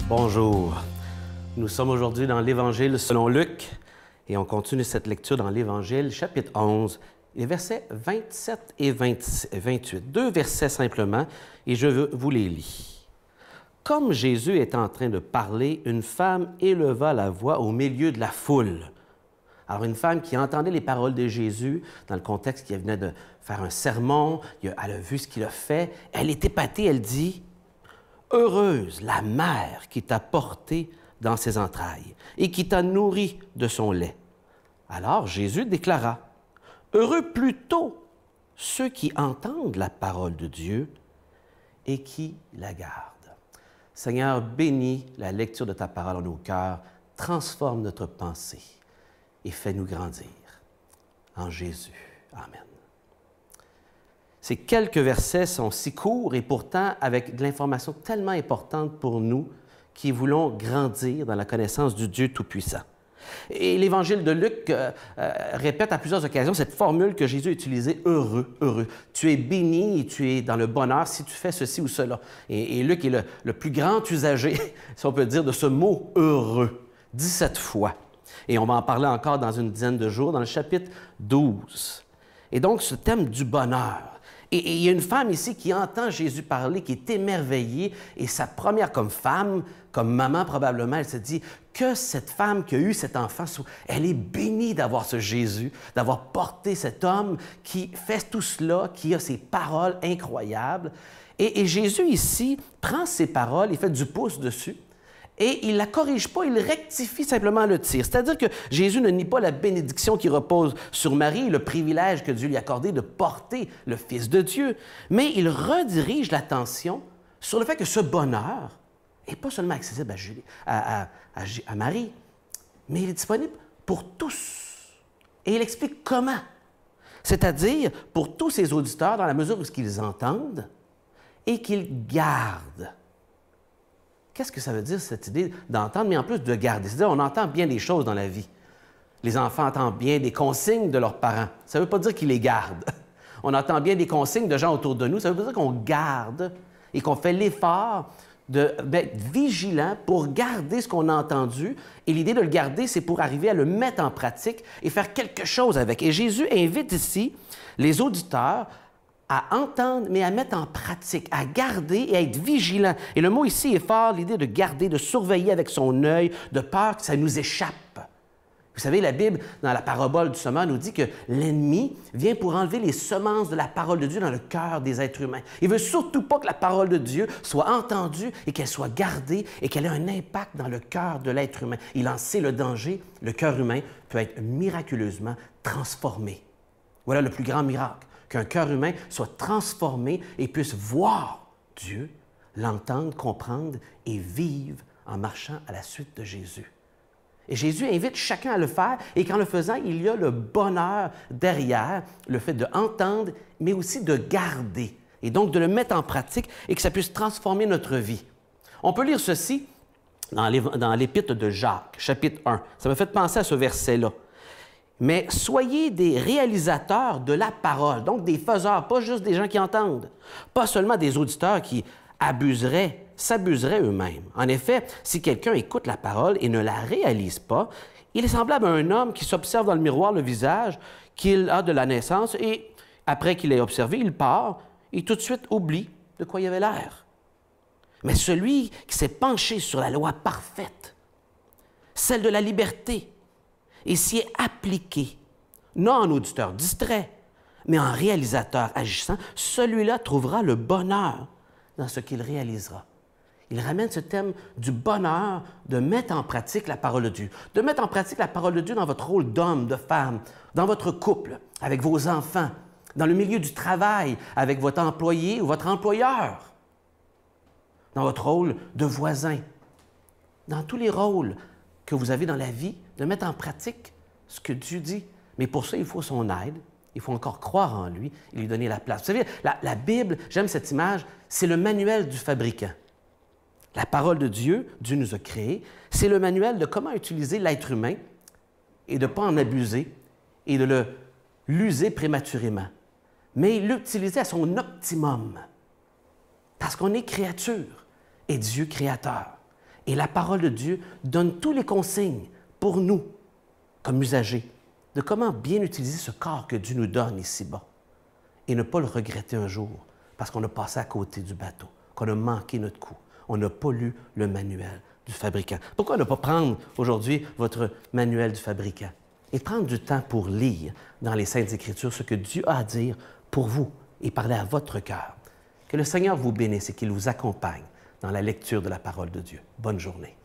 Bonjour. Nous sommes aujourd'hui dans l'Évangile selon Luc et on continue cette lecture dans l'Évangile, chapitre 11, les versets 27 et 28. Deux versets simplement et je vous les lis. Comme Jésus est en train de parler, une femme éleva la voix au milieu de la foule. Alors, une femme qui entendait les paroles de Jésus, dans le contexte qu'il venait de faire un sermon, elle a vu ce qu'il a fait, elle est épatée, elle dit « Heureuse la mère qui t'a porté dans ses entrailles et qui t'a nourri de son lait. » Alors Jésus déclara « Heureux plutôt ceux qui entendent la parole de Dieu et qui la gardent. » Seigneur, bénis la lecture de ta parole en nos cœurs, transforme notre pensée et fais-nous grandir. En Jésus. Amen. Ces quelques versets sont si courts et pourtant avec de l'information tellement importante pour nous qui voulons grandir dans la connaissance du Dieu Tout-Puissant. Et l'Évangile de Luc répète à plusieurs occasions cette formule que Jésus a utilisée, « heureux, heureux ». Tu es béni et tu es dans le bonheur si tu fais ceci ou cela. Et Luc est le plus grand usager, si on peut dire, de ce mot « heureux », 17 fois. Et on va en parler encore dans une dizaine de jours, dans le chapitre 12. Et donc, ce thème du bonheur. Et il y a une femme ici qui entend Jésus parler, qui est émerveillée, et sa première comme femme, comme maman probablement, elle se dit que cette femme qui a eu cet enfant, elle est bénie d'avoir ce Jésus, d'avoir porté cet homme qui fait tout cela, qui a ces paroles incroyables. Et Jésus ici prend ces paroles, il fait du pouce dessus, et il ne la corrige pas, il rectifie simplement le tir. C'est-à-dire que Jésus ne nie pas la bénédiction qui repose sur Marie, le privilège que Dieu lui a accordé de porter le Fils de Dieu, mais il redirige l'attention sur le fait que ce bonheur n'est pas seulement accessible à Marie, mais il est disponible pour tous. Et il explique comment. C'est-à-dire pour tous ses auditeurs, dans la mesure où ils entendent et qu'ils gardent. Qu'est-ce que ça veut dire, cette idée d'entendre, mais en plus de garder? C'est-à-dire, on entend bien des choses dans la vie. Les enfants entendent bien des consignes de leurs parents. Ça ne veut pas dire qu'ils les gardent. On entend bien des consignes de gens autour de nous. Ça veut dire qu'on garde et qu'on fait l'effort d'être vigilant pour garder ce qu'on a entendu. Et l'idée de le garder, c'est pour arriver à le mettre en pratique et faire quelque chose avec. Et Jésus invite ici les auditeurs à entendre, mais à mettre en pratique, à garder et à être vigilant. Et le mot ici est fort, l'idée de garder, de surveiller avec son œil, de peur que ça nous échappe. Vous savez, la Bible, dans la parabole du semeur, nous dit que l'ennemi vient pour enlever les semences de la parole de Dieu dans le cœur des êtres humains. Il ne veut surtout pas que la parole de Dieu soit entendue et qu'elle soit gardée et qu'elle ait un impact dans le cœur de l'être humain. Il en sait le danger. Le cœur humain peut être miraculeusement transformé. Voilà le plus grand miracle. Qu'un cœur humain soit transformé et puisse voir Dieu, l'entendre, comprendre et vivre en marchant à la suite de Jésus. Et Jésus invite chacun à le faire et qu'en le faisant, il y a le bonheur derrière, le fait d'entendre, mais aussi de garder et donc de le mettre en pratique et que ça puisse transformer notre vie. On peut lire ceci dans l'Épître de Jacques, chapitre 1. Ça m'a fait penser à ce verset-là. Mais soyez des réalisateurs de la parole, donc des faiseurs, pas juste des gens qui entendent, pas seulement des auditeurs qui s'abuseraient eux-mêmes. En effet, si quelqu'un écoute la parole et ne la réalise pas, il est semblable à un homme qui s'observe dans le miroir le visage qu'il a de la naissance et, après qu'il l'ait observé, il part et tout de suite oublie de quoi il avait l'air. Mais celui qui s'est penché sur la loi parfaite, celle de la liberté, et s'y est appliqué, non en auditeur distrait, mais en réalisateur agissant, celui-là trouvera le bonheur dans ce qu'il réalisera. Il ramène ce thème du bonheur de mettre en pratique la parole de Dieu, de mettre en pratique la parole de Dieu dans votre rôle d'homme, de femme, dans votre couple, avec vos enfants, dans le milieu du travail, avec votre employé ou votre employeur, dans votre rôle de voisin, dans tous les rôles que vous avez dans la vie, de mettre en pratique ce que Dieu dit. Mais pour ça, il faut son aide, il faut encore croire en lui et lui donner la place. Vous savez, la Bible, j'aime cette image, c'est le manuel du fabricant. La parole de Dieu, Dieu nous a créés, c'est le manuel de comment utiliser l'être humain et de ne pas en abuser et de l'user prématurément, mais l'utiliser à son optimum. Parce qu'on est créature et Dieu créateur. Et la parole de Dieu donne tous les consignes pour nous, comme usagers, de comment bien utiliser ce corps que Dieu nous donne ici-bas et ne pas le regretter un jour parce qu'on a passé à côté du bateau, qu'on a manqué notre coup, on n'a pas lu le manuel du fabricant. Pourquoi ne pas prendre aujourd'hui votre manuel du fabricant et prendre du temps pour lire dans les Saintes Écritures ce que Dieu a à dire pour vous et parler à votre cœur? Que le Seigneur vous bénisse et qu'il vous accompagne dans la lecture de la parole de Dieu. Bonne journée.